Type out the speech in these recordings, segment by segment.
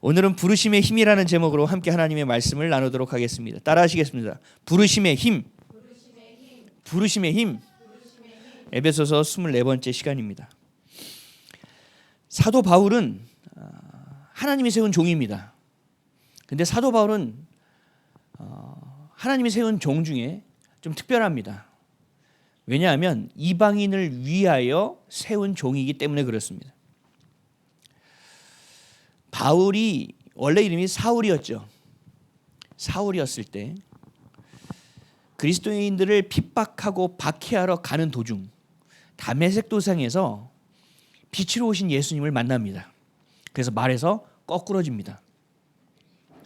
오늘은 부르심의 힘이라는 제목으로 함께 하나님의 말씀을 나누도록 하겠습니다. 따라하시겠습니다. 부르심의 힘. 부르심의 힘. 에베소서 24번째 시간입니다. 사도 바울은 하나님이 세운 종입니다. 근데 사도 바울은 하나님이 세운 종 중에 좀 특별합니다. 왜냐하면 이방인을 위하여 세운 종이기 때문에 그렇습니다. 바울이 원래 이름이 사울이었죠. 사울이었을 때 그리스도인들을 핍박하고 박해하러 가는 도중 다메섹 도상에서 빛으로 오신 예수님을 만납니다. 그래서 말에서 거꾸러집니다.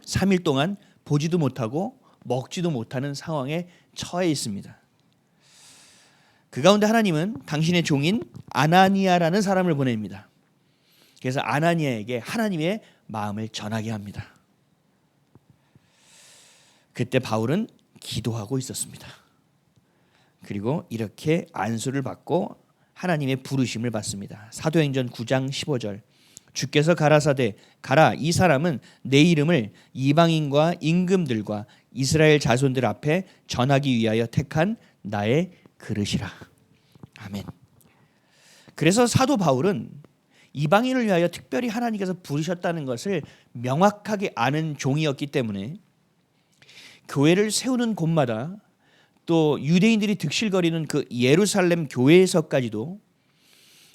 3일 동안 보지도 못하고 먹지도 못하는 상황에 처해 있습니다. 그 가운데 하나님은 당신의 종인 아나니아라는 사람을 보냅니다. 그래서 아나니아에게 하나님의 마음을 전하게 합니다. 그때 바울은 기도하고 있었습니다. 그리고 이렇게 안수를 받고 하나님의 부르심을 받습니다. 사도행전 9장 15절 주께서 가라사대 가라 이 사람은 내 이름을 이방인과 임금들과 이스라엘 자손들 앞에 전하기 위하여 택한 나의 그릇이라. 아멘. 그래서 사도 바울은 이방인을 위하여 특별히 하나님께서 부르셨다는 것을 명확하게 아는 종이었기 때문에 교회를 세우는 곳마다 또 유대인들이 득실거리는 그 예루살렘 교회에서까지도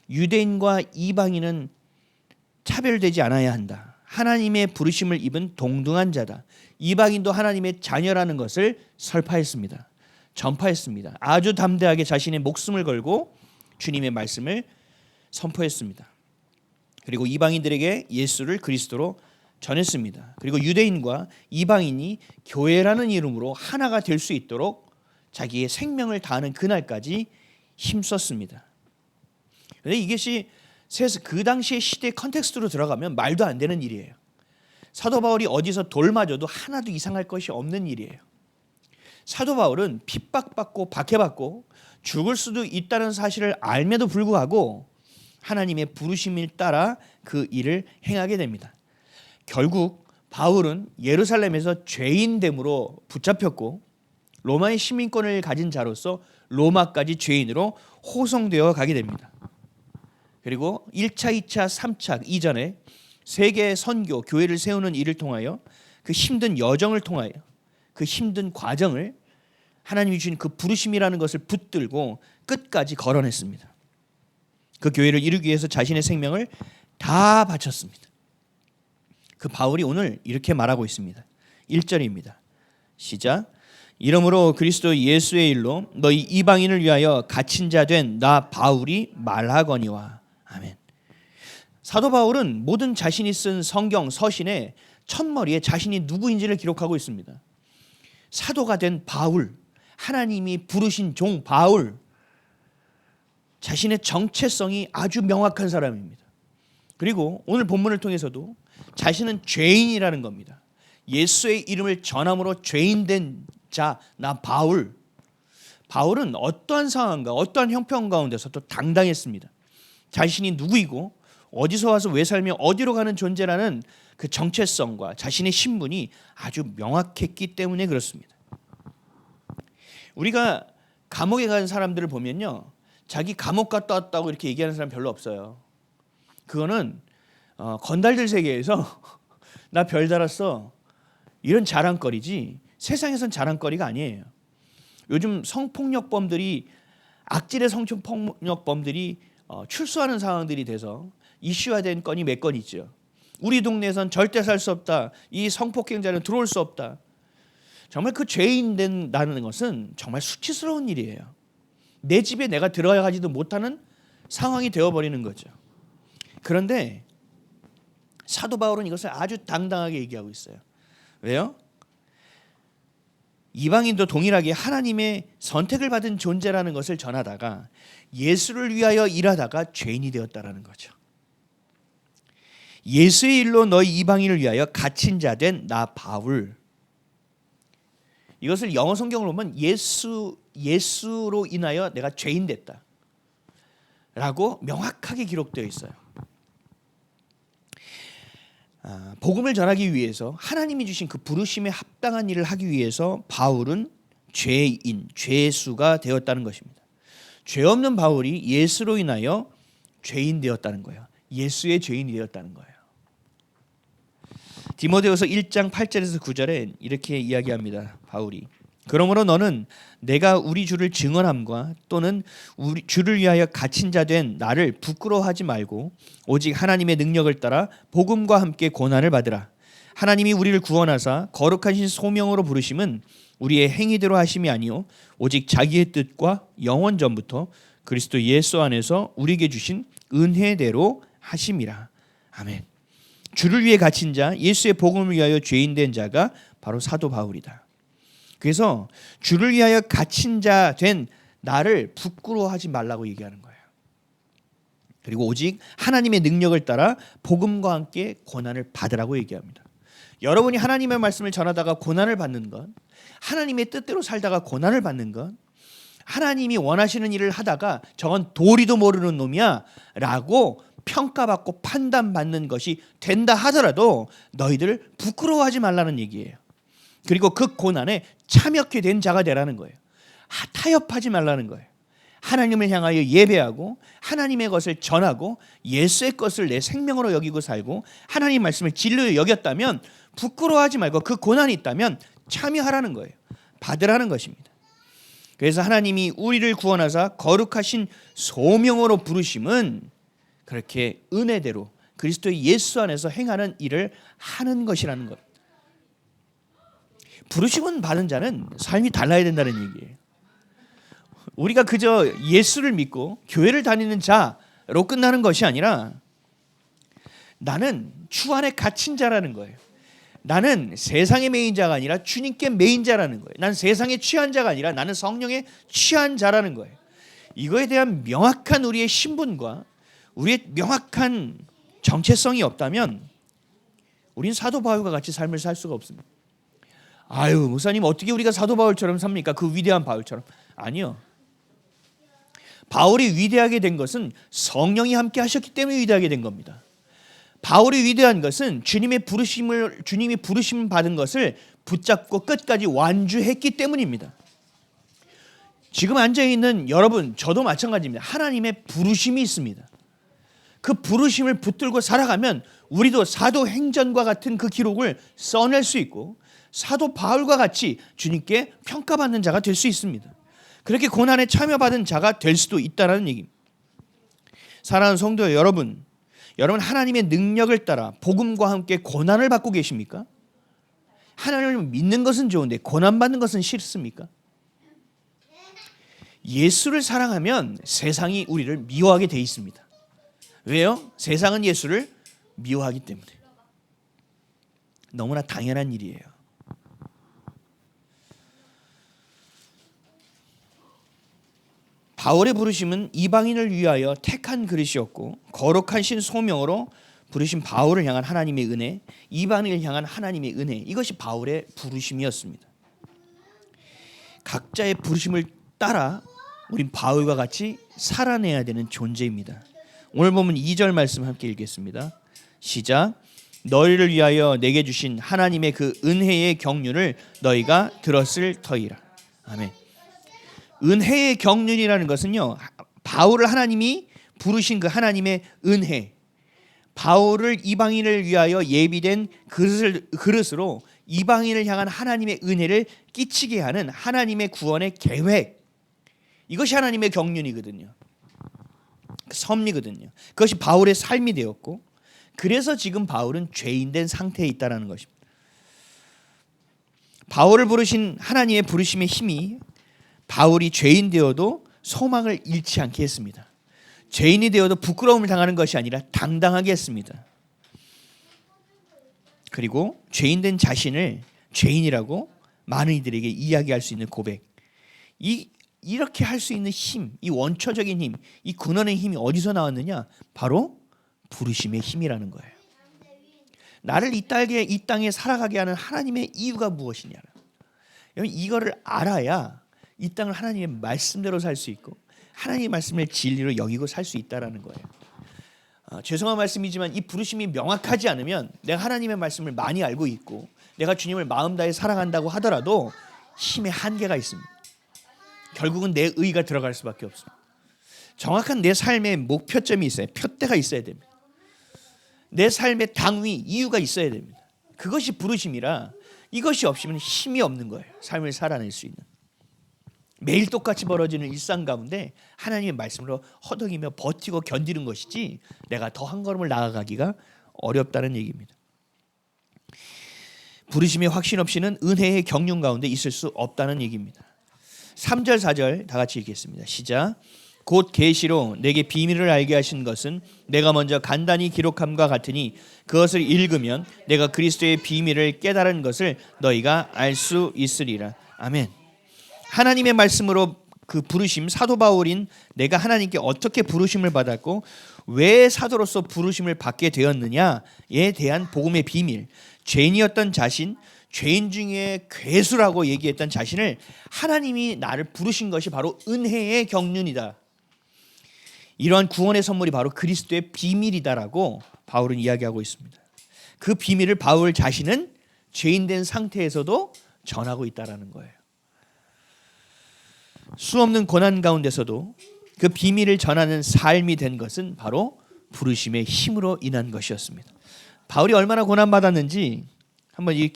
유대인과 이방인은 차별되지 않아야 한다. 하나님의 부르심을 입은 동등한 자다. 이방인도 하나님의 자녀라는 것을 설파했습니다. 전파했습니다. 아주 담대하게 자신의 목숨을 걸고 주님의 말씀을 선포했습니다. 그리고 이방인들에게 예수를 그리스도로 전했습니다. 그리고 유대인과 이방인이 교회라는 이름으로 하나가 될 수 있도록 자기의 생명을 다하는 그날까지 힘썼습니다. 그런데 이것이 그 당시의 시대의 컨텍스트로 들어가면 말도 안 되는 일이에요. 사도 바울이 어디서 돌 맞아도 하나도 이상할 것이 없는 일이에요. 사도 바울은 핍박받고 박해받고 죽을 수도 있다는 사실을 알매도 불구하고 하나님의 부르심을 따라 그 일을 행하게 됩니다. 결국 바울은 예루살렘에서 죄인됨으로 붙잡혔고 로마의 시민권을 가진 자로서 로마까지 죄인으로 호송되어 가게 됩니다. 그리고 1차, 2차, 3차 이전에 세계 선교, 교회를 세우는 일을 통하여 그 힘든 여정을 통하여 그 힘든 과정을 하나님이 주신 그 부르심이라는 것을 붙들고 끝까지 걸어냈습니다. 그 교회를 이루기 위해서 자신의 생명을 다 바쳤습니다. 그 바울이 오늘 이렇게 말하고 있습니다. 1절입니다. 시작. 이러므로 그리스도 예수의 일로 너희 이방인을 위하여 갇힌 자 된 나 바울이 말하거니와. 아멘. 사도 바울은 모든 자신이 쓴 성경 서신의 첫머리에 자신이 누구인지를 기록하고 있습니다. 사도가 된 바울, 하나님이 부르신 종 바울, 자신의 정체성이 아주 명확한 사람입니다. 그리고 오늘 본문을 통해서도 자신은 죄인이라는 겁니다. 예수의 이름을 전함으로 죄인된 자, 나 바울. 바울은 어떠한 상황과 어떠한 형편 가운데서도 당당했습니다. 자신이 누구이고 어디서 와서 왜 살며 어디로 가는 존재라는 그 정체성과 자신의 신분이 아주 명확했기 때문에 그렇습니다. 우리가 감옥에 간 사람들을 보면요, 자기 감옥 갔다 왔다고 이렇게 얘기하는 사람 별로 없어요. 그거는 건달들 세계에서 나 별 달았어 이런 자랑거리지 세상에선 자랑거리가 아니에요. 요즘 성폭력범들이 악질의 성폭력범들이 출소하는 상황들이 돼서 이슈화된 건이 몇 건 있죠. 우리 동네에선 절대 살 수 없다. 이 성폭행자는 들어올 수 없다. 정말 그 죄인 된다는 것은 정말 수치스러운 일이에요. 내 집에 내가 들어가지도 못하는 상황이 되어버리는 거죠. 그런데 사도 바울은 이것을 아주 당당하게 얘기하고 있어요. 왜요? 이방인도 동일하게 하나님의 선택을 받은 존재라는 것을 전하다가 예수를 위하여 일하다가 죄인이 되었다라는 거죠. 예수의 일로 너희 이방인을 위하여 갇힌 자 된 나 바울. 이것을 영어 성경을 보면 예수로 인하여 내가 죄인 됐다 라고 명확하게 기록되어 있어요. 복음을 전하기 위해서 하나님이 주신 그 부르심에 합당한 일을 하기 위해서 바울은 죄인, 죄수가 되었다는 것입니다. 죄 없는 바울이 예수로 인하여 죄인 되었다는 거예요. 예수의 죄인이 되었다는 거예요. 디모데후서 1장 8절에서 9절에 이렇게 이야기합니다. 바울이 그러므로 너는 내가 우리 주를 증언함과 또는 우리 주를 위하여 갇힌 자 된 나를 부끄러워하지 말고 오직 하나님의 능력을 따라 복음과 함께 고난을 받으라. 하나님이 우리를 구원하사 거룩하신 소명으로 부르심은 우리의 행위대로 하심이 아니요 오직 자기의 뜻과 영원 전부터 그리스도 예수 안에서 우리에게 주신 은혜대로 하심이라. 아멘. 주를 위해 갇힌 자, 예수의 복음을 위하여 죄인된 자가 바로 사도 바울이다. 그래서 주를 위하여 갇힌 자 된 나를 부끄러워하지 말라고 얘기하는 거예요. 그리고 오직 하나님의 능력을 따라 복음과 함께 고난을 받으라고 얘기합니다. 여러분이 하나님의 말씀을 전하다가 고난을 받는 것, 하나님의 뜻대로 살다가 고난을 받는 것, 하나님이 원하시는 일을 하다가 저건 도리도 모르는 놈이야 라고 평가받고 판단받는 것이 된다 하더라도 너희들 부끄러워하지 말라는 얘기예요. 그리고 그 고난에 참여케 된 자가 되라는 거예요. 타협하지 말라는 거예요. 하나님을 향하여 예배하고 하나님의 것을 전하고 예수의 것을 내 생명으로 여기고 살고 하나님 말씀을 진리로 여겼다면 부끄러워하지 말고 그 고난이 있다면 참여하라는 거예요. 받으라는 것입니다. 그래서 하나님이 우리를 구원하사 거룩하신 소명으로 부르심은 그렇게 은혜대로 그리스도의 예수 안에서 행하는 일을 하는 것이라는 것. 부르심은 받은 자는 삶이 달라야 된다는 얘기예요. 우리가 그저 예수를 믿고 교회를 다니는 자로 끝나는 것이 아니라 나는 주 안에 갇힌 자라는 거예요. 나는 세상의 메인 자가 아니라 주님께 메인 자라는 거예요. 나는 세상에 취한 자가 아니라 나는 성령에 취한 자라는 거예요. 이거에 대한 명확한 우리의 신분과 우리의 명확한 정체성이 없다면 우린 사도 바울과 같이 삶을 살 수가 없습니다. 아유, 목사님 어떻게 우리가 사도 바울처럼 삽니까? 그 위대한 바울처럼. 아니요. 바울이 위대하게 된 것은 성령이 함께 하셨기 때문에 위대하게 된 겁니다. 바울이 위대한 것은 주님이 부르심을 받은 것을 붙잡고 끝까지 완주했기 때문입니다. 지금 앉아있는 여러분, 저도 마찬가지입니다. 하나님의 부르심이 있습니다. 그 부르심을 붙들고 살아가면 우리도 사도행전과 같은 그 기록을 써낼 수 있고 사도 바울과 같이 주님께 평가받는 자가 될 수 있습니다. 그렇게 고난에 참여받은 자가 될 수도 있다는 얘기입니다. 사랑하는 성도 여러분, 하나님의 능력을 따라 복음과 함께 고난을 받고 계십니까? 하나님을 믿는 것은 좋은데 고난받는 것은 싫습니까? 예수를 사랑하면 세상이 우리를 미워하게 돼 있습니다. 왜요? 세상은 예수를 미워하기 때문에. 너무나 당연한 일이에요. 바울의 부르심은 이방인을 위하여 택한 그릇이었고 거룩하신 소명으로 부르신 바울을 향한 하나님의 은혜, 이방인을 향한 하나님의 은혜, 이것이 바울의 부르심이었습니다. 각자의 부르심을 따라 우린 바울과 같이 살아내야 되는 존재입니다. 오늘 보면 2절 말씀 함께 읽겠습니다. 시작. 너희를 위하여 내게 주신 하나님의 그 은혜의 경륜을 너희가 들었을 터이라. 아멘. 은혜의 경륜이라는 것은요, 바울을 하나님이 부르신 그 하나님의 은혜, 바울을 이방인을 위하여 예비된 그릇으로 이방인을 향한 하나님의 은혜를 끼치게 하는 하나님의 구원의 계획, 이것이 하나님의 경륜이거든요. 섭리거든요. 그것이 바울의 삶이 되었고, 그래서 지금 바울은 죄인된 상태에 있다는 것입니다. 바울을 부르신 하나님의 부르심의 힘이 바울이 죄인 되어도 소망을 잃지 않게 했습니다. 죄인이 되어도 부끄러움을 당하는 것이 아니라 당당하게 했습니다. 그리고 죄인된 자신을 죄인이라고 많은 이들에게 이야기할 수 있는 고백. 이렇게 할 수 있는 힘, 이 원초적인 힘, 이 근원의 힘이 어디서 나왔느냐? 바로 부르심의 힘이라는 거예요. 나를 이 땅에 살아가게 하는 하나님의 이유가 무엇이냐? 이거를 알아야 이 땅을 하나님의 말씀대로 살 수 있고 하나님의 말씀을 진리로 여기고 살 수 있다라는 거예요. 죄송한 말씀이지만 이 부르심이 명확하지 않으면 내가 하나님의 말씀을 많이 알고 있고 내가 주님을 마음 다해 사랑한다고 하더라도 힘의 한계가 있습니다. 결국은 내 의가 들어갈 수밖에 없습니다. 정확한 내 삶의 목표점이 있어요. 표대가 있어야 됩니다. 내 삶의 당위, 이유가 있어야 됩니다. 그것이 부르심이라 이것이 없으면 힘이 없는 거예요. 삶을 살아낼 수 있는. 매일 똑같이 벌어지는 일상 가운데 하나님의 말씀으로 허덕이며 버티고 견디는 것이지 내가 더 한 걸음을 나아가기가 어렵다는 얘기입니다. 부르심의 확신 없이는 은혜의 경륜 가운데 있을 수 없다는 얘기입니다. 3절 4절 다 같이 읽겠습니다. 시작. 곧 계시로 내게 비밀을 알게 하신 것은 내가 먼저 간단히 기록함과 같으니 그것을 읽으면 내가 그리스도의 비밀을 깨달은 것을 너희가 알 수 있으리라. 아멘. 하나님의 말씀으로 그 부르심, 사도 바울인 내가 하나님께 어떻게 부르심을 받았고 왜 사도로서 부르심을 받게 되었느냐에 대한 복음의 비밀, 죄인이었던 자신, 죄인 중에 괴수라고 얘기했던 자신을 하나님이 나를 부르신 것이 바로 은혜의 경륜이다. 이러한 구원의 선물이 바로 그리스도의 비밀이다라고 바울은 이야기하고 있습니다. 그 비밀을 바울 자신은 죄인된 상태에서도 전하고 있다라는 거예요. 수없는 고난 가운데서도 그 비밀을 전하는 삶이 된 것은 바로 부르심의 힘으로 인한 것이었습니다. 바울이 얼마나 고난받았는지 한번 이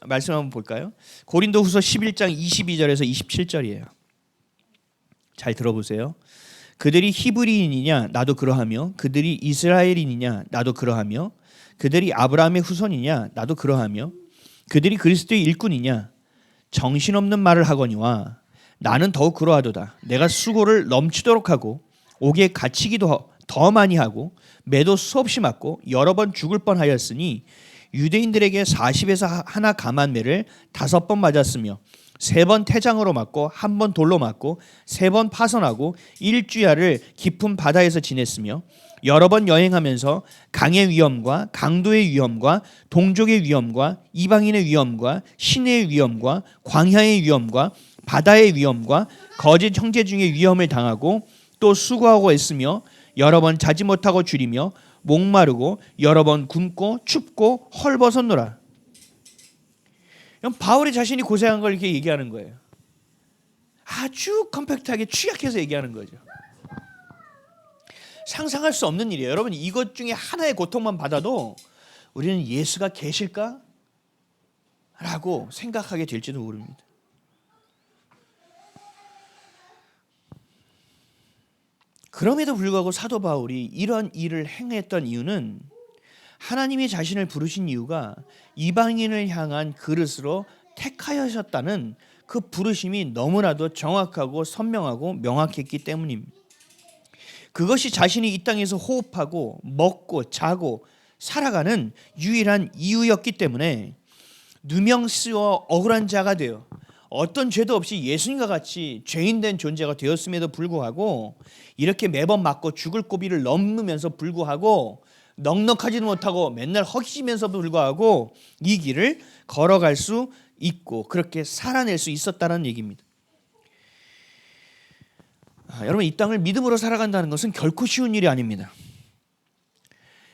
말씀 한번 볼까요? 고린도후서 11장 22절에서 27절이에요. 잘 들어보세요. 그들이 히브리인이냐 나도 그러하며 그들이 이스라엘인이냐 나도 그러하며 그들이 아브라함의 후손이냐 나도 그러하며 그들이 그리스도의 일꾼이냐 정신없는 말을 하거니와 나는 더욱 그러하도다. 내가 수고를 넘치도록 하고 옥에 갇히기도 더 많이 하고 매도 수없이 맞고 여러 번 죽을 뻔하였으니 유대인들에게 40에서 하나 감한 매를 5번 맞았으며 3번 태장으로 맞고 1번 돌로 맞고 3번 파선하고 일주야를 깊은 바다에서 지냈으며 여러 번 여행하면서 강의 위험과 강도의 위험과 동족의 위험과 이방인의 위험과 시내의 위험과 광야의 위험과 바다의 위험과 거짓 형제 중의 위험을 당하고 또 수고하고 애쓰며 여러 번 자지 못하고 줄이며 목마르고 여러 번 굶고 춥고 헐벗었노라. 바울이 자신이 고생한 걸 이렇게 얘기하는 거예요. 아주 컴팩트하게 취약해서 얘기하는 거죠. 상상할 수 없는 일이에요. 여러분 이것 중에 하나의 고통만 받아도 우리는 예수가 계실까? 라고 생각하게 될지도 모릅니다. 그럼에도 불구하고 사도 바울이 이런 일을 행했던 이유는 하나님이 자신을 부르신 이유가 이방인을 향한 그릇으로 택하셨다는 그 부르심이 너무나도 정확하고 선명하고 명확했기 때문입니다. 그것이 자신이 이 땅에서 호흡하고 먹고 자고 살아가는 유일한 이유였기 때문에 누명쓰여 억울한 자가 되어 어떤 죄도 없이 예수님과 같이 죄인된 존재가 되었음에도 불구하고 이렇게 매번 맞고 죽을 고비를 넘으면서 불구하고 넉넉하지도 못하고 맨날 허기지면서도 불구하고 이 길을 걸어갈 수 있고 그렇게 살아낼 수 있었다는 얘기입니다. 여러분 이 땅을 믿음으로 살아간다는 것은 결코 쉬운 일이 아닙니다.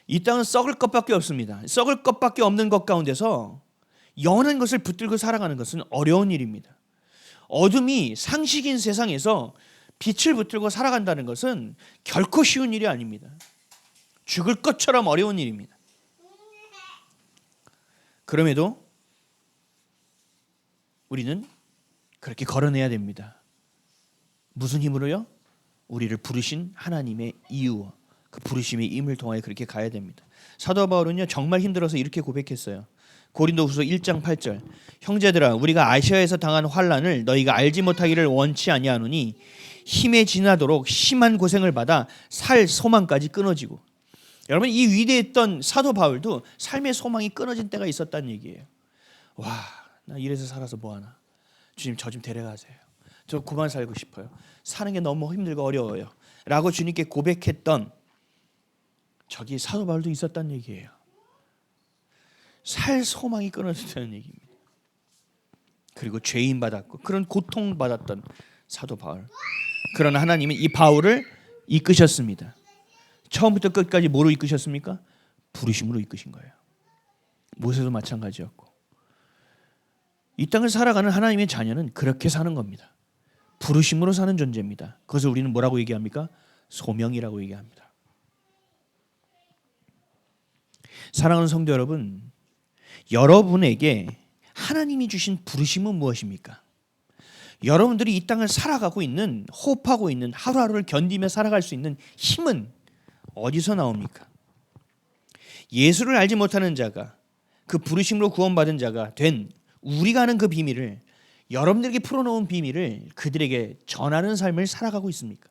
이 땅은 썩을 것밖에 없습니다. 썩을 것밖에 없는 것 가운데서 영원한 것을 붙들고 살아가는 것은 어려운 일입니다. 어둠이 상식인 세상에서 빛을 붙들고 살아간다는 것은 결코 쉬운 일이 아닙니다. 죽을 것처럼 어려운 일입니다. 그럼에도 우리는 그렇게 걸어내야 됩니다. 무슨 힘으로요? 우리를 부르신 하나님의 이유와 그 부르심의 힘을 통하여 그렇게 가야 됩니다. 사도 바울은요 정말 힘들어서 이렇게 고백했어요. 고린도후서 1장 8절 형제들아 우리가 아시아에서 당한 환난을 너희가 알지 못하기를 원치 아니하노니 힘에 지나도록 심한 고생을 받아 살 소망까지 끊어지고. 여러분 이 위대했던 사도 바울도 삶의 소망이 끊어진 때가 있었다는 얘기예요. 와, 나 이래서 살아서 뭐하나. 주님 저 좀 데려가세요. 저 그만 살고 싶어요. 사는 게 너무 힘들고 어려워요. 라고 주님께 고백했던 저기 사도 바울도 있었다는 얘기예요. 살 소망이 끊어졌다는 얘기입니다. 그리고 죄인 받았고 그런 고통 받았던 사도 바울. 그러나 하나님은 이 바울을 이끄셨습니다. 처음부터 끝까지 뭐로 이끄셨습니까? 부르심으로 이끄신 거예요. 모세도 마찬가지였고, 이 땅을 살아가는 하나님의 자녀는 그렇게 사는 겁니다. 부르심으로 사는 존재입니다. 그것을 우리는 뭐라고 얘기합니까? 소명이라고 얘기합니다. 사랑하는 성도 여러분, 여러분에게 하나님이 주신 부르심은 무엇입니까? 여러분들이 이 땅을 살아가고 있는, 호흡하고 있는, 하루하루를 견디며 살아갈 수 있는 힘은 어디서 나옵니까? 예수를 알지 못하는 자가, 그 부르심으로 구원받은 자가 된 우리가 아는 그 비밀을, 여러분들에게 풀어놓은 비밀을 그들에게 전하는 삶을 살아가고 있습니까?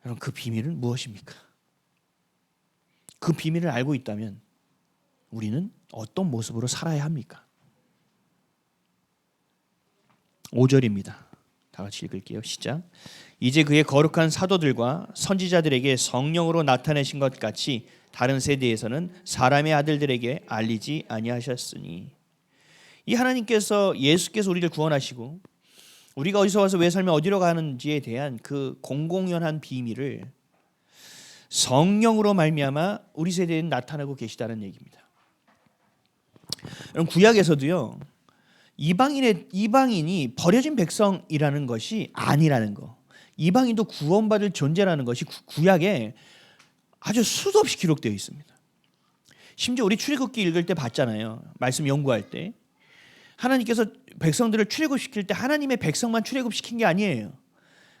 여러분, 그 비밀은 무엇입니까? 그 비밀을 알고 있다면 우리는 어떤 모습으로 살아야 합니까? 5절입니다. 다 같이 읽을게요. 시작. 이제 그의 거룩한 사도들과 선지자들에게 성령으로 나타내신 것 같이 다른 세대에서는 사람의 아들들에게 알리지 아니하셨으니. 이 하나님께서, 예수께서 우리를 구원하시고 우리가 어디서 와서 왜 살며 어디로 가는지에 대한 그 공공연한 비밀을 성령으로 말미암아 우리 세대에 나타나고 계시다는 얘기입니다. 여러분, 구약에서도요, 이방인이 버려진 백성이라는 것이 아니라는 거, 이방인도 구원받을 존재라는 것이 구약에 아주 수도 없이 기록되어 있습니다. 심지어 우리 출애굽기 읽을 때 봤잖아요. 말씀 연구할 때 하나님께서 백성들을 출애굽시킬 때 하나님의 백성만 출애굽시킨 게 아니에요.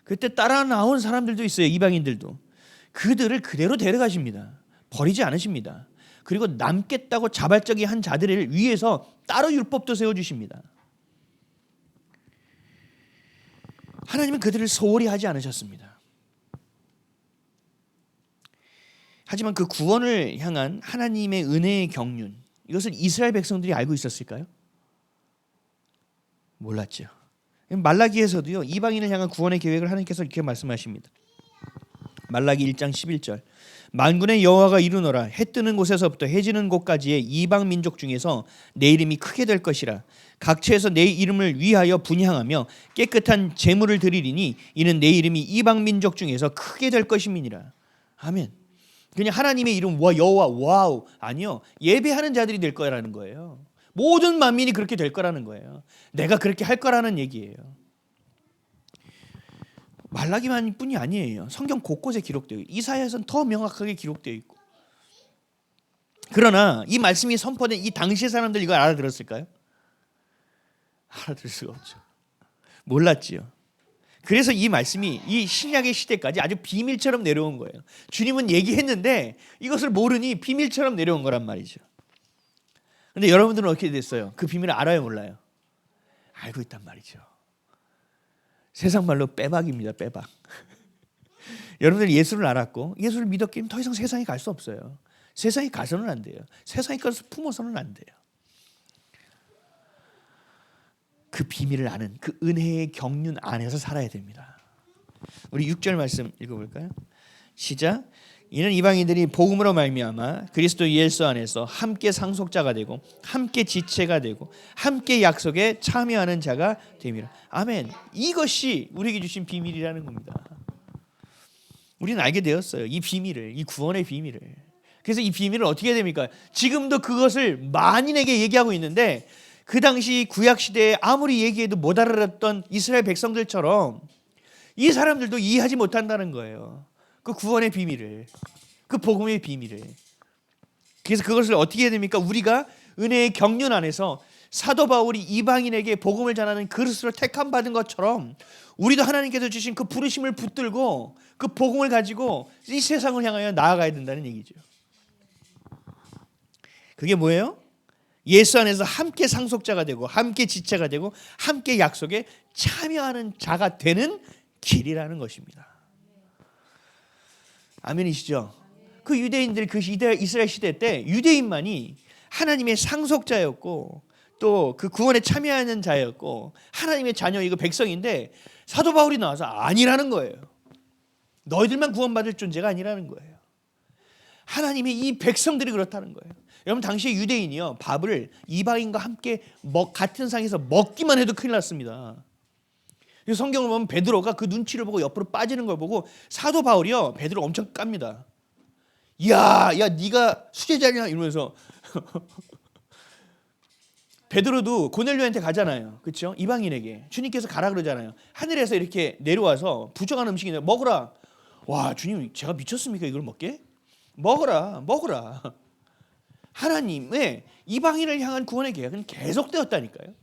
그때 따라 나온 사람들도 있어요. 이방인들도. 그들을 그대로 데려가십니다. 버리지 않으십니다. 그리고 남겠다고 자발적이 한 자들을 위해서 따로 율법도 세워주십니다. 하나님은 그들을 소홀히 하지 않으셨습니다. 하지만 그 구원을 향한 하나님의 은혜의 경륜, 이것을 이스라엘 백성들이 알고 있었을까요? 몰랐죠. 말라기에서도요, 이방인을 향한 구원의 계획을 하나님께서 이렇게 말씀하십니다. 말라기 1장 11절. 만군의 여호와가 이르노라. 해 뜨는 곳에서부터 해 지는 곳까지의 이방 민족 중에서 내 이름이 크게 될 것이라. 각처에서 내 이름을 위하여 분향하며 깨끗한 제물을 드리리니 이는 내 이름이 이방 민족 중에서 크게 될 것임이니라. 아멘. 그냥 하나님의 이름 여호와, 와우, 아니요, 예배하는 자들이 될 거라는 거예요. 모든 만민이 그렇게 될 거라는 거예요. 내가 그렇게 할 거라는 얘기예요. 말라기만 뿐이 아니에요. 성경 곳곳에 기록되어 있고 이사야에서는 더 명확하게 기록되어 있고. 그러나 이 말씀이 선포된 이 당시의 사람들 이걸 알아들었을까요? 알아들을 수가 없죠. 몰랐지요. 그래서 이 말씀이 이 신약의 시대까지 아주 비밀처럼 내려온 거예요. 주님은 얘기했는데 이것을 모르니 비밀처럼 내려온 거란 말이죠. 그런데 여러분들은 어떻게 됐어요? 그 비밀을 알아요, 몰라요? 알고 있단 말이죠. 세상 말로 빼박입니다. 빼박. 여러분들이 예수를 알았고 예수를 믿었기에 더 이상 세상에 갈 수 없어요. 세상에 가서는 안 돼요. 세상에 가서 품어서는 안 돼요. 그 비밀을 아는 그 은혜의 경륜 안에서 살아야 됩니다. 우리 6절 말씀 읽어볼까요? 시작. 이는 이방인들이 복음으로 말미암아 그리스도 예수 안에서 함께 상속자가 되고 함께 지체가 되고 함께 약속에 참여하는 자가 됨이라. 아멘. 이것이 우리에게 주신 비밀이라는 겁니다. 우리는 알게 되었어요. 이 비밀을, 이 구원의 비밀을. 그래서 이 비밀을 어떻게 해야 됩니까? 지금도 그것을 만인에게 얘기하고 있는데 그 당시 구약 시대에 아무리 얘기해도 못 알아듣던 이스라엘 백성들처럼 이 사람들도 이해하지 못한다는 거예요. 그 구원의 비밀을, 그 복음의 비밀을. 그래서 그것을 어떻게 해야 됩니까? 우리가 은혜의 경륜 안에서 사도 바울이 이방인에게 복음을 전하는 그릇으로 택함 받은 것처럼 우리도 하나님께서 주신 그 부르심을 붙들고 그 복음을 가지고 이 세상을 향하여 나아가야 된다는 얘기죠. 그게 뭐예요? 예수 안에서 함께 상속자가 되고 함께 지체가 되고 함께 약속에 참여하는 자가 되는 길이라는 것입니다. 아멘이시죠? 그 유대인들, 그 이스라엘 시대 때 유대인만이 하나님의 상속자였고 또 그 구원에 참여하는 자였고 하나님의 자녀이고 백성인데 사도 바울이 나와서 아니라는 거예요. 너희들만 구원받을 존재가 아니라는 거예요. 하나님의 이 백성들이 그렇다는 거예요. 여러분, 당시에 유대인이요, 밥을 이방인과 함께 같은 상에서 먹기만 해도 큰일 났습니다. 성경을 보면 베드로가 그 눈치를 보고 옆으로 빠지는 걸 보고 사도 바울이요 베드로 엄청 깝니다. 야 네가 수제자냐 이러면서 베드로도 고넬료한테 가잖아요. 그렇죠? 이방인에게 주님께서 가라 그러잖아요. 하늘에서 이렇게 내려와서 부정한 음식이 먹으라. 와 주님 제가 미쳤습니까? 이걸 먹게? 먹으라. 하나님의 이방인을 향한 구원의 계획은 계속되었다니까요.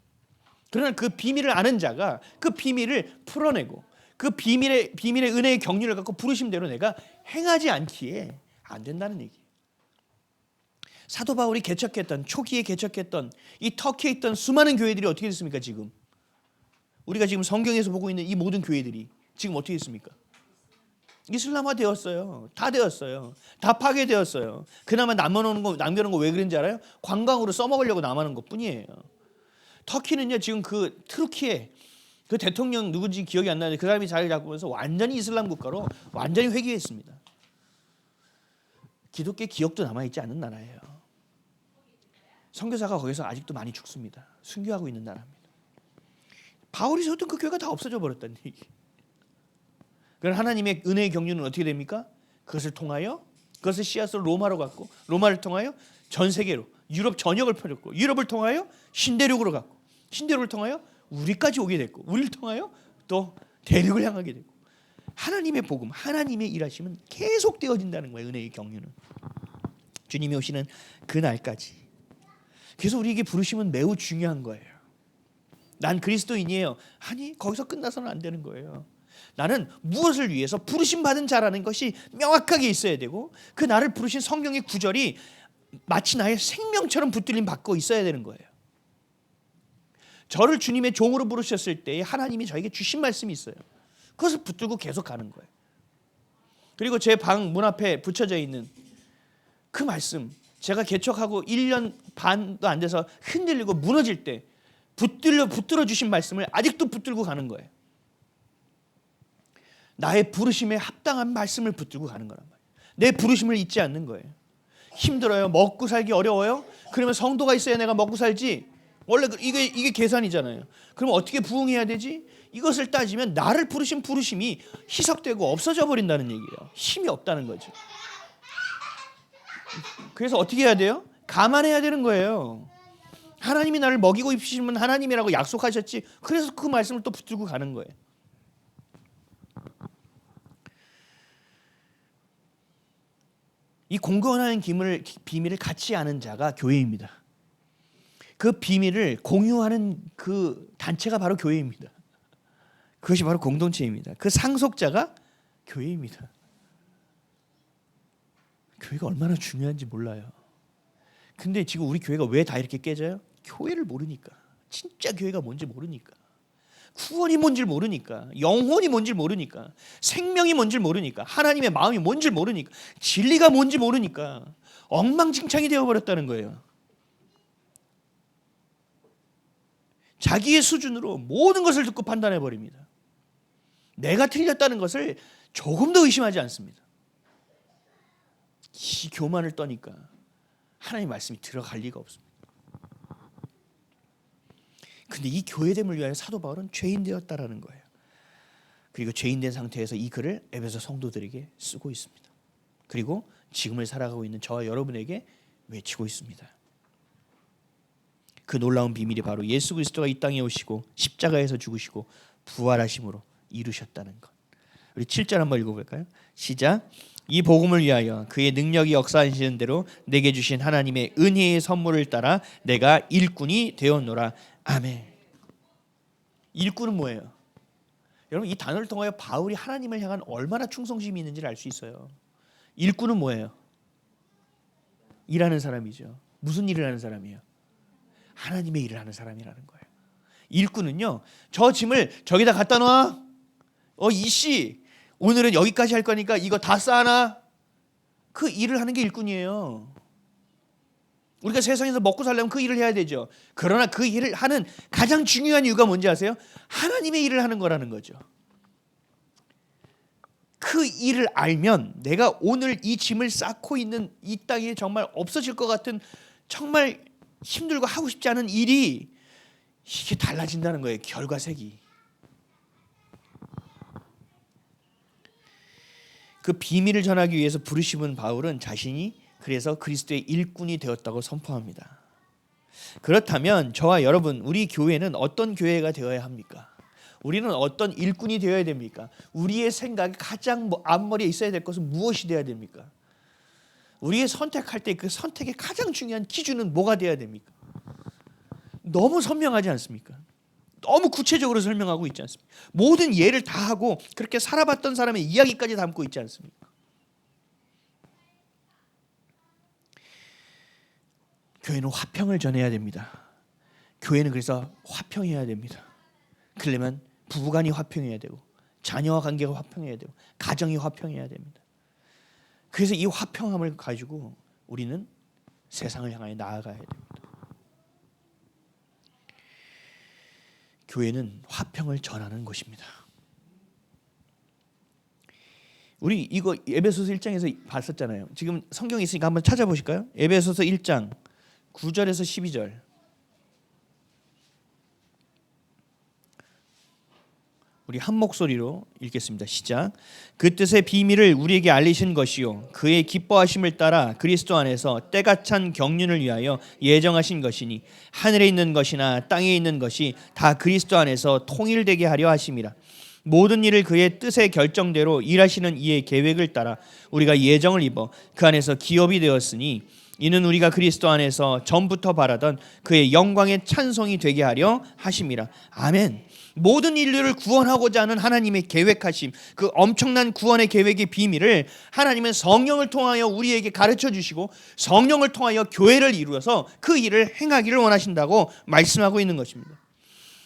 그러나 그 비밀을 아는 자가 그 비밀을 풀어내고 그 비밀의 은혜의 경륜을 갖고 부르심대로 내가 행하지 않기에 안 된다는 얘기예요. 사도 바울이 초기에 개척했던 이 터키에 있던 수많은 교회들이 어떻게 됐습니까? 지금 우리가 지금 성경에서 보고 있는 이 모든 교회들이 지금 어떻게 됐습니까? 이슬람화 되었어요. 다 되었어요. 다 파괴되었어요. 그나마 남겨놓은 거 왜 그런지 알아요? 관광으로 써먹으려고 남아놓은 것뿐이에요. 터키는요 지금 그 트루키에 그 대통령 누군지 기억이 안 나는데 그 사람이 자리를 잡으면서 완전히 이슬람 국가로 완전히 회귀했습니다. 기독교 기억도 남아있지 않은 나라예요. 선교사가 거기서 아직도 많이 죽습니다. 순교하고 있는 나라입니다. 바울이 세웠던 그 교회가 다 없어져 버렸다는 얘기. 그럼 하나님의 은혜의 경륜은 어떻게 됩니까? 그것을 통하여 그것을 씨앗으로 로마로 갔고 로마를 통하여 전 세계로 유럽 전역을 펴졌고 유럽을 통하여 신대륙으로 갔고 신대륙을 통하여 우리까지 오게 됐고 우리를 통하여 또 대륙을 향하게 됐고 하나님의 복음, 하나님의 일하심은 계속 되어진다는 거예요. 은혜의 경륜은. 주님이 오시는 그 날까지. 그래서 우리에게 부르심은 매우 중요한 거예요. 난 그리스도인이에요. 아니 거기서 끝나서는 안 되는 거예요. 나는 무엇을 위해서 부르심 받은 자라는 것이 명확하게 있어야 되고 그 나를 부르신 성경의 구절이 마치 나의 생명처럼 붙들림 받고 있어야 되는 거예요. 저를 주님의 종으로 부르셨을 때 하나님이 저에게 주신 말씀이 있어요. 그것을 붙들고 계속 가는 거예요. 그리고 제 방 문 앞에 붙여져 있는 그 말씀, 제가 개척하고 1년 반도 안 돼서 흔들리고 무너질 때 붙들어 주신 말씀을 아직도 붙들고 가는 거예요. 나의 부르심에 합당한 말씀을 붙들고 가는 거란 말이에요. 내 부르심을 잊지 않는 거예요. 힘들어요. 먹고 살기 어려워요. 그러면 성도가 있어야 내가 먹고 살지. 원래 이게 계산이잖아요. 그럼 어떻게 부응해야 되지? 이것을 따지면 나를 부르신 부르심이 희석되고 없어져 버린다는 얘기예요. 힘이 없다는 거죠. 그래서 어떻게 해야 돼요? 감안해야 되는 거예요. 하나님이 나를 먹이고 입히시는 하나님이라고 약속하셨지. 그래서 그 말씀을 또 붙들고 가는 거예요. 이 공건하는 비밀을 같이 아는 자가 교회입니다. 그 비밀을 공유하는 그 단체가 바로 교회입니다. 그것이 바로 공동체입니다. 그 상속자가 교회입니다. 교회가 얼마나 중요한지 몰라요. 근데 지금 우리 교회가 왜 다 이렇게 깨져요? 교회를 모르니까. 진짜 교회가 뭔지 모르니까. 구원이 뭔지 모르니까. 영혼이 뭔지 모르니까. 생명이 뭔지 모르니까. 하나님의 마음이 뭔지 모르니까. 진리가 뭔지 모르니까. 엉망진창이 되어버렸다는 거예요. 자기의 수준으로 모든 것을 듣고 판단해버립니다. 내가 틀렸다는 것을 조금도 의심하지 않습니다. 이 교만을 떠니까 하나님의 말씀이 들어갈 리가 없습니다. 근데 이 교회됨을 위하여 사도 바울은 죄인 되었다라는 거예요. 그리고 죄인 된 상태에서 이 글을 에베소 성도들에게 쓰고 있습니다. 그리고 지금을 살아가고 있는 저와 여러분에게 외치고 있습니다. 그 놀라운 비밀이 바로 예수 그리스도가 이 땅에 오시고 십자가에서 죽으시고 부활하심으로 이루셨다는 것. 우리 7절 한번 읽어볼까요? 시작. 이 복음을 위하여 그의 능력이 역사하시는 대로 내게 주신 하나님의 은혜의 선물을 따라 내가 일꾼이 되었노라. 아멘. 일꾼은 뭐예요? 여러분 이 단어를 통하여 바울이 하나님을 향한 얼마나 충성심이 있는지를 알 수 있어요. 일꾼은 뭐예요? 일하는 사람이죠. 무슨 일을 하는 사람이에요? 하나님의 일을 하는 사람이라는 거예요. 일꾼은요, 저 짐을 저기다 갖다 놔. 이씨, 오늘은 여기까지 할 거니까 이거 다 쌓아놔. 그 일을 하는 게 일꾼이에요. 우리가 세상에서 먹고 살려면 그 일을 해야 되죠. 그러나 그 일을 하는 가장 중요한 이유가 뭔지 아세요? 하나님의 일을 하는 거라는 거죠. 그 일을 알면 내가 오늘 이 짐을 쌓고 있는 이 땅에 정말 없어질 것 같은 정말 힘들고 하고 싶지 않은 일이 이게 달라진다는 거예요. 결과색이. 그 비밀을 전하기 위해서 부르심은 바울은 자신이 그래서 그리스도의 일꾼이 되었다고 선포합니다. 그렇다면 저와 여러분, 우리 교회는 어떤 교회가 되어야 합니까? 우리는 어떤 일꾼이 되어야 됩니까? 우리의 생각이 가장 앞머리에 있어야 될 것은 무엇이 되어야 됩니까? 우리의 선택할 때 그 선택의 가장 중요한 기준은 뭐가 되어야 됩니까? 너무 선명하지 않습니까? 너무 구체적으로 설명하고 있지 않습니까? 모든 예를 다 하고 그렇게 살아봤던 사람의 이야기까지 담고 있지 않습니까? 교회는 화평을 전해야 됩니다. 교회는 그래서 화평해야 됩니다. 그러려면 부부간이 화평해야 되고 자녀와 관계가 화평해야 되고 가정이 화평해야 됩니다. 그래서 이 화평함을 가지고 우리는 세상을 향하여 나아가야 됩니다. 교회는 화평을 전하는 곳입니다. 우리 이거 에베소서 1장에서 봤었잖아요. 지금 성경에 있으니까 한번 찾아보실까요? 에베소서 1장 9절에서 12절. 우리 한 목소리로 읽겠습니다. 시작. 그 뜻의 비밀을 우리에게 알리신 것이요 그의 기뻐하심을 따라 그리스도 안에서 때가 찬 경륜을 위하여 예정하신 것이니 하늘에 있는 것이나 땅에 있는 것이 다 그리스도 안에서 통일되게 하려 하심이라. 모든 일을 그의 뜻의 결정대로 일하시는 이의 계획을 따라 우리가 예정을 입어 그 안에서 기업이 되었으니 이는 우리가 그리스도 안에서 전부터 바라던 그의 영광의 찬송이 되게 하려 하심이라. 아멘. 모든 인류를 구원하고자 하는 하나님의 계획하심, 그 엄청난 구원의 계획의 비밀을 하나님은 성령을 통하여 우리에게 가르쳐 주시고 성령을 통하여 교회를 이루어서 그 일을 행하기를 원하신다고 말씀하고 있는 것입니다.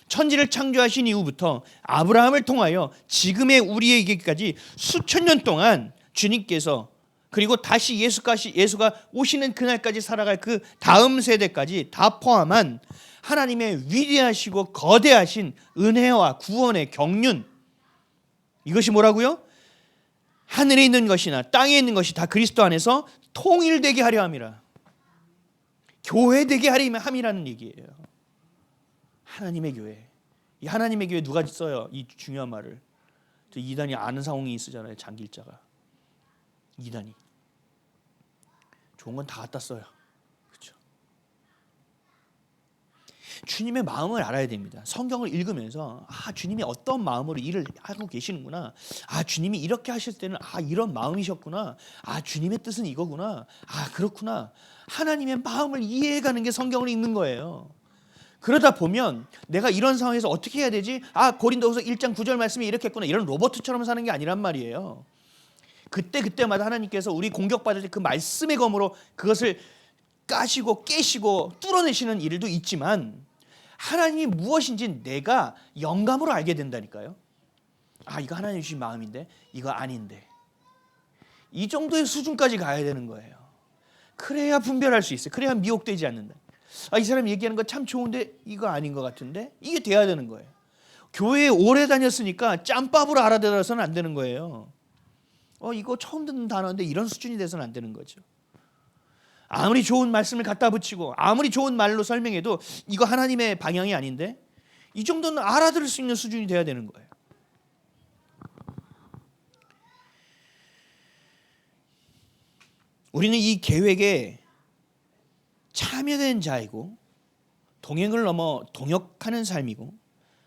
천지를 창조하신 이후부터 아브라함을 통하여 지금의 우리에게까지 수천 년 동안 주님께서 그리고 다시 예수가 오시는 그날까지 살아갈 그 다음 세대까지 다 포함한 하나님의 위대하시고 거대하신 은혜와 구원의 경륜, 이것이 뭐라고요? 하늘에 있는 것이나 땅에 있는 것이 다 그리스도 안에서 통일되게 하려 함이라. 교회되게 하려 함이라는 얘기예요. 하나님의 교회. 이 하나님의 교회 누가 써요? 이 중요한 말을. 이단이 아는 상홍이 쓰잖아요. 장길자가. 이단이. 좋은 건 다 갖다 써요. 그렇죠? 주님의 마음을 알아야 됩니다. 성경을 읽으면서 주님이 어떤 마음으로 일을 하고 계시는구나. 주님이 이렇게 하실 때는 이런 마음이셨구나. 주님의 뜻은 이거구나. 그렇구나. 하나님의 마음을 이해해가는 게 성경을 읽는 거예요. 그러다 보면 내가 이런 상황에서 어떻게 해야 되지? 고린도후서 1장 9절 말씀이 이렇게 했구나. 이런 로봇처럼 사는 게 아니란 말이에요. 그때마다 하나님께서 우리 공격받을 때 그 말씀의 검으로 그것을 까시고 깨시고 뚫어내시는 일도 있지만 하나님이 무엇인지 내가 영감으로 알게 된다니까요. 이거 하나님 주신 마음인데 이거 아닌데. 이 정도의 수준까지 가야 되는 거예요. 그래야 분별할 수 있어요. 그래야 미혹되지 않는다. 이 사람 얘기하는 거 참 좋은데 이거 아닌 것 같은데, 이게 돼야 되는 거예요. 교회에 오래 다녔으니까 짬밥으로 알아들어서는 안 되는 거예요. 이거 처음 듣는 단어인데 이런 수준이 돼서는 안 되는 거죠. 아무리 좋은 말씀을 갖다 붙이고 아무리 좋은 말로 설명해도 이거 하나님의 방향이 아닌데, 이 정도는 알아들을 수 있는 수준이 돼야 되는 거예요. 우리는 이 계획에 참여된 자이고 동행을 넘어 동역하는 삶이고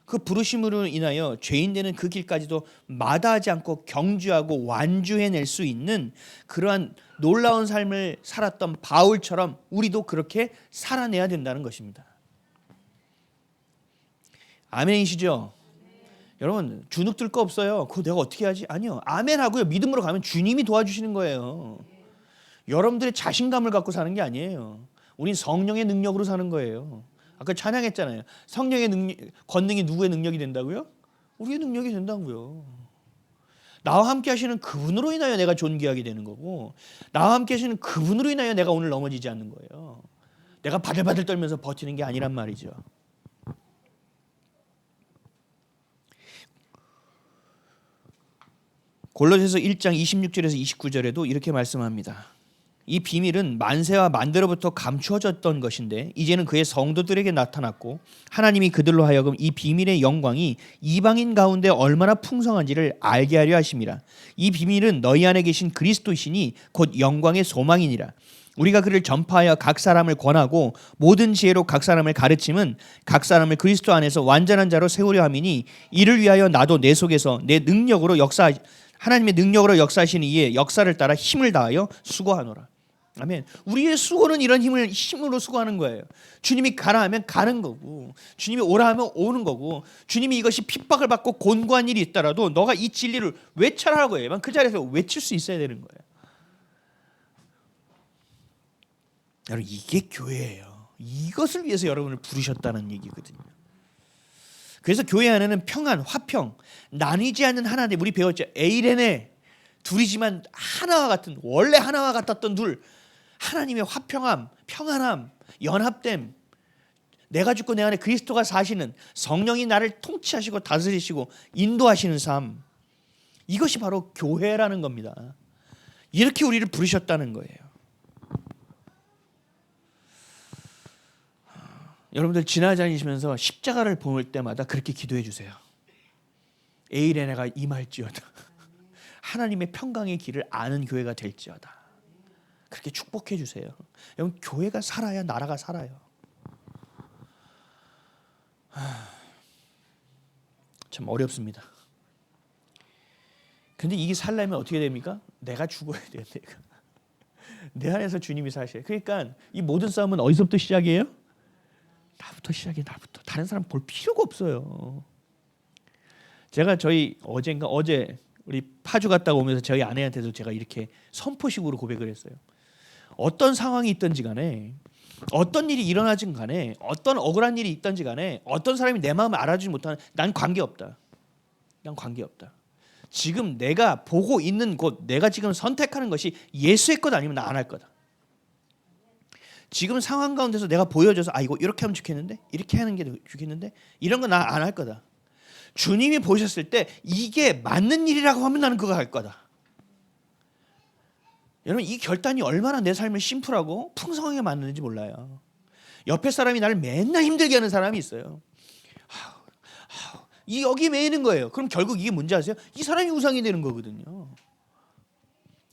그 부르심으로 인하여 죄인 되는 그 길까지도 마다하지 않고 경주하고 완주해낼 수 있는 그러한 놀라운 삶을 살았던 바울처럼 우리도 그렇게 살아내야 된다는 것입니다. 아멘이시죠? 여러분, 주눅 들 거 없어요. 그거 내가 어떻게 하지? 아니요. 아멘하고요. 믿음으로 가면 주님이 도와주시는 거예요. 여러분들의 자신감을 갖고 사는 게 아니에요. 우린 성령의 능력으로 사는 거예요. 아까 찬양했잖아요. 성령의 권능이 누구의 능력이 된다고요? 우리의 능력이 된다고요. 나와 함께 하시는 그분으로 인하여 내가 존귀하게 되는 거고, 나와 함께 하시는 그분으로 인하여 내가 오늘 넘어지지 않는 거예요. 내가 바들바들 떨면서 버티는 게 아니란 말이죠. 골로새서 1장 26절에서 29절에도 이렇게 말씀합니다. 이 비밀은 만세와 만대로부터 감추어졌던 것인데 이제는 그의 성도들에게 나타났고 하나님이 그들로 하여금 이 비밀의 영광이 이방인 가운데 얼마나 풍성한지를 알게 하려 하심이라. 이 비밀은 너희 안에 계신 그리스도시니 곧 영광의 소망이니라. 우리가 그를 전파하여 각 사람을 권하고 모든 지혜로 각 사람을 가르침은 각 사람을 그리스도 안에서 완전한 자로 세우려 함이니 이를 위하여 나도 내 속에서 내 능력으로 하나님의 능력으로 역사하시는 이의 역사를 따라 힘을 다하여 수고하노라. 아멘. 우리의 수고는 이런 힘으로 수고하는 거예요. 주님이 가라 하면 가는 거고, 주님이 오라 하면 오는 거고, 주님이 이것이 핍박을 받고 곤고한 일이 있더라도 너가 이 진리를 외쳐라고 해요. 그 자리에서 외칠 수 있어야 되는 거예요. 여러분, 이게 교회예요. 이것을 위해서 여러분을 부르셨다는 얘기거든요. 그래서 교회 안에는 평안, 화평, 나뉘지 않는 하나님, 우리 배웠죠. 에이레네, 둘이지만 하나와 같은, 원래 하나와 같았던 둘, 하나님의 화평함, 평안함, 연합됨, 내가 죽고 내 안에 그리스도가 사시는, 성령이 나를 통치하시고 다스리시고 인도하시는 삶, 이것이 바로 교회라는 겁니다. 이렇게 우리를 부르셨다는 거예요. 여러분들 지나다니시면서 십자가를 볼 때마다 그렇게 기도해 주세요. 에이레네가 임할지어다. 하나님의 평강의 길을 아는 교회가 될지어다. 그렇게 축복해 주세요. 여러분, 교회가 살아야 나라가 살아요. 참 어렵습니다. 근데 이게 살려면 어떻게 됩니까? 내가 죽어야 돼요. 내 안에서 주님이 사셔요. 그러니까 이 모든 싸움은 어디서부터 시작이에요? 나부터 시작해. 나부터. 다른 사람 볼 필요가 없어요. 제가 어제 우리 파주 갔다 오면서 저희 아내한테도 제가 이렇게 선포식으로 고백을 했어요. 어떤 상황이 있든지 간에, 어떤 일이 일어나든 간에, 어떤 억울한 일이 있든지 간에, 어떤 사람이 내 마음을 알아주지 못하는, 난 관계없다. 난 관계없다. 지금 내가 보고 있는 곳, 내가 지금 선택하는 것이 예수의 것 아니면 나 안 할 거다. 지금 상황 가운데서 내가 보여줘서 이거 이렇게 하면 좋겠는데, 이렇게 하는 게 좋겠는데, 이런 거 나 안 할 거다. 주님이 보셨을 때 이게 맞는 일이라고 하면 나는 그거 할 거다. 여러분, 이 결단이 얼마나 내 삶을 심플하고 풍성하게 만드는지 몰라요. 옆에 사람이 나를 맨날 힘들게 하는 사람이 있어요. 여기 매이는 거예요. 그럼 결국 이게 뭔지 아세요? 이 사람이 우상이 되는 거거든요.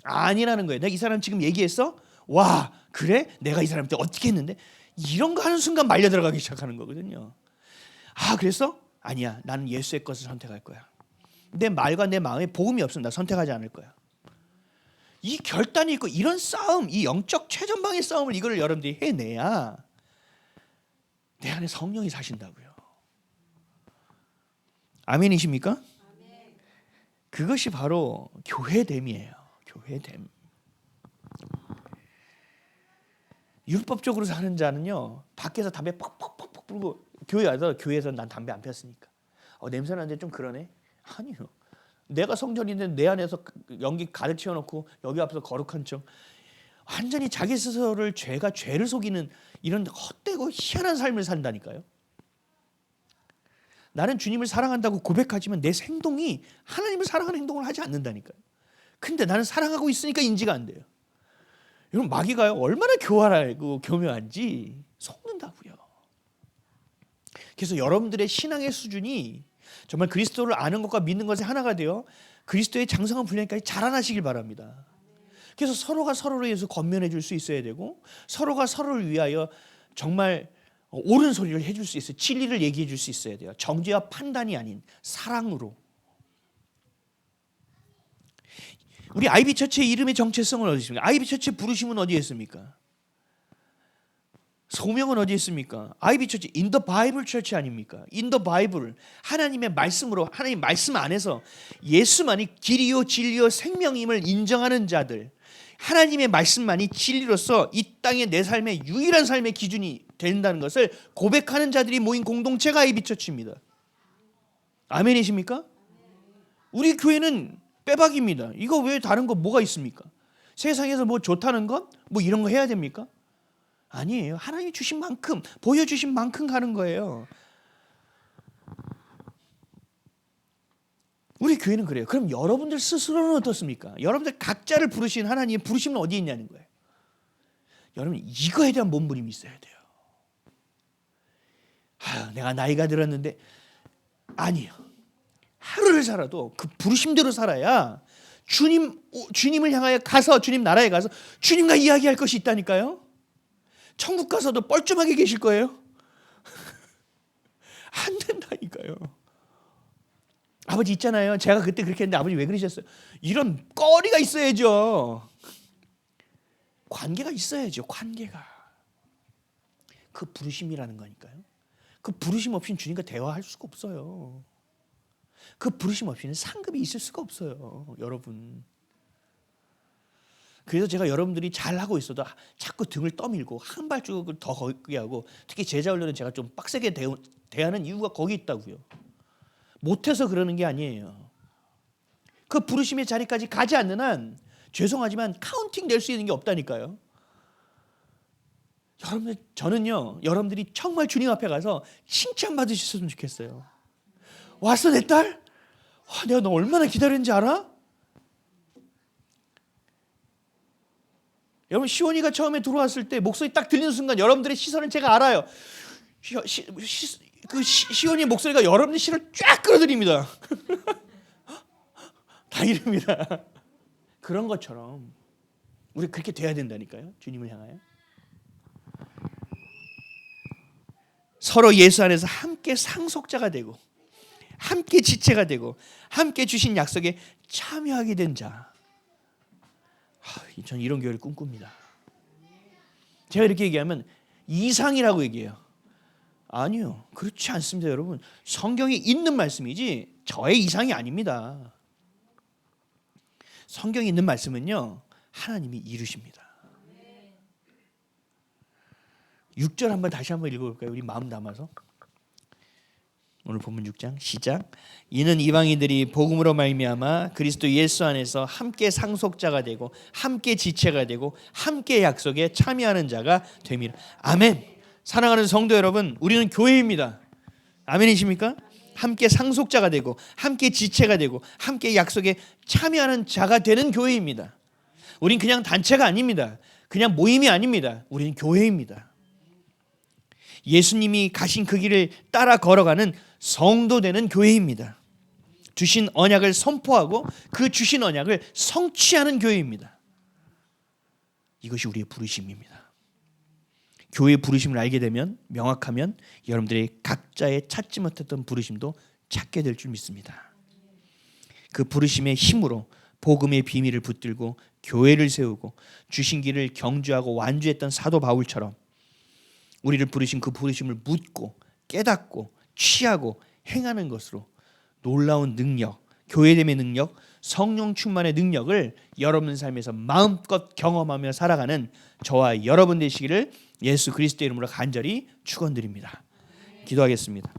아니라는 거예요. 내가 이 사람 지금 얘기했어? 와, 그래? 내가 이 사람한테 어떻게 했는데? 이런 거 하는 순간 말려 들어가기 시작하는 거거든요. 그랬어? 아니야. 나는 예수의 것을 선택할 거야. 내 말과 내 마음에 복음이 없으면 나 선택하지 않을 거야. 이 결단이 있고 이런 싸움, 이 영적 최전방의 싸움을 이거를 여러분들이 해내야 내 안에 성령이 사신다고요. 아멘이십니까? 아멘. 그것이 바로 교회됨이에요. 교회됨. 율법적으로 사는 자는요, 밖에서 담배 퍽퍽퍽퍽 불고 교회 와서, 교회에서 난 담배 안 폈으니까 냄새 나는데 좀 그러네. 아니요. 내가 성전인데 내 안에서 연기 가득 채워놓고 여기 앞에서 거룩한 척, 완전히 자기 스스로를 죄를 속이는 이런 헛되고 희한한 삶을 산다니까요. 나는 주님을 사랑한다고 고백하지만 내 행동이 하나님을 사랑하는 행동을 하지 않는다니까요. 근데 나는 사랑하고 있으니까 인지가 안 돼요. 여러분, 마귀가요 얼마나 교활하고 교묘한지 속는다고요. 그래서 여러분들의 신앙의 수준이 정말 그리스도를 아는 것과 믿는 것이 하나가 되어 그리스도의 장성한 분량까지 자라나시길 바랍니다. 그래서 서로가 서로를 위해서 권면해 줄 수 있어야 되고, 서로가 서로를 위하여 정말 옳은 소리를 해줄 수 있어요. 진리를 얘기해 줄 수 있어야 돼요. 정죄와 판단이 아닌 사랑으로. 우리 아이비처치의 이름의 정체성은 어디 있습니까? 아이비처치의 부르심은 어디에 있습니까? 소명은 어디에 있습니까? 아이비처치, in the Bible Church 아닙니까? in the Bible, 하나님의 말씀으로, 하나님 말씀 안에서 예수만이 길이요 진리요 생명임을 인정하는 자들, 하나님의 말씀만이 진리로서 이 땅의 내 삶의 유일한 삶의 기준이 된다는 것을 고백하는 자들이 모인 공동체가 아이비처치입니다. 아멘이십니까? 우리 교회는 빼박입니다. 이거 왜 다른 거 뭐가 있습니까? 세상에서 뭐 좋다는 것? 뭐 이런 거 해야 됩니까? 아니에요. 하나님이 주신 만큼, 보여주신 만큼 가는 거예요. 우리 교회는 그래요. 그럼 여러분들 스스로는 어떻습니까? 여러분들 각자를 부르신 하나님의 부르심은 어디에 있냐는 거예요. 여러분 이거에 대한 몸부림이 있어야 돼요. 내가 나이가 들었는데 아니요. 하루를 살아도 그 부르심대로 살아야 주님을 향하여 가서 주님 나라에 가서 주님과 이야기할 것이 있다니까요. 천국 가서도 뻘쭘하게 계실 거예요. 안 된다니까요. 아버지 있잖아요. 제가 그때 그렇게 했는데 아버지 왜 그러셨어요? 이런 거리가 있어야죠. 관계가 있어야죠. 관계가. 그 부르심이라는 거니까요. 그 부르심 없이는 주님과 대화할 수가 없어요. 그 부르심 없이는 상급이 있을 수가 없어요. 여러분. 그래서 제가 여러분들이 잘하고 있어도 자꾸 등을 떠밀고 한 발자국을 더 걷게 하고, 특히 제자 훈련은 제가 좀 빡세게 대하는 이유가 거기 있다고요. 못해서 그러는 게 아니에요. 그 부르심의 자리까지 가지 않는 한 죄송하지만 카운팅 될 수 있는 게 없다니까요. 여러분들, 저는요 여러분들이 정말 주님 앞에 가서 칭찬 받으셨으면 좋겠어요. 왔어 내 딸? 내가 너 얼마나 기다렸는지 알아? 여러분 시온이가 처음에 들어왔을 때 목소리 딱 들리는 순간 여러분들의 시선을 제가 알아요. 시온이의 목소리가 여러분의 시를 쫙 끌어들입니다. 다 이릅니다. 그런 것처럼 우리 그렇게 돼야 된다니까요. 주님을 향하여. 서로 예수 안에서 함께 상속자가 되고 함께 지체가 되고 함께 주신 약속에 참여하게 된 자. 저는 이런 교회를 꿈꿉니다. 제가 이렇게 얘기하면 이상이라고 얘기해요. 아니요. 그렇지 않습니다, 여러분. 성경에 있는 말씀이지 저의 이상이 아닙니다. 성경에 있는 말씀은요 하나님이 이루십니다. 6절 한번 다시 한번 읽어볼까요? 우리 마음 담아서. 오늘 본문 6장 시작. 이는 이방인들이 복음으로 말미암아 그리스도 예수 안에서 함께 상속자가 되고 함께 지체가 되고 함께 약속에 참여하는 자가 됨이라. 아멘. 사랑하는 성도 여러분, 우리는 교회입니다. 아멘이십니까? 함께 상속자가 되고 함께 지체가 되고 함께 약속에 참여하는 자가 되는 교회입니다. 우린 그냥 단체가 아닙니다. 그냥 모임이 아닙니다. 우리는 교회입니다. 예수님이 가신 그 길을 따라 걸어가는 성도 되는 교회입니다. 주신 언약을 선포하고 그 주신 언약을 성취하는 교회입니다. 이것이 우리의 부르심입니다. 교회의 부르심을 알게 되면, 명확하면 여러분들이 각자의 찾지 못했던 부르심도 찾게 될 줄 믿습니다. 그 부르심의 힘으로 복음의 비밀을 붙들고 교회를 세우고 주신 길을 경주하고 완주했던 사도 바울처럼 우리를 부르신 그 부르심을 묻고 깨닫고 취하고 행하는 것으로 놀라운 능력, 교회됨의 능력, 성령 충만의 능력을 여러분 삶에서 마음껏 경험하며 살아가는 저와 여러분 되시기를 예수 그리스도의 이름으로 간절히 축원드립니다. 기도하겠습니다.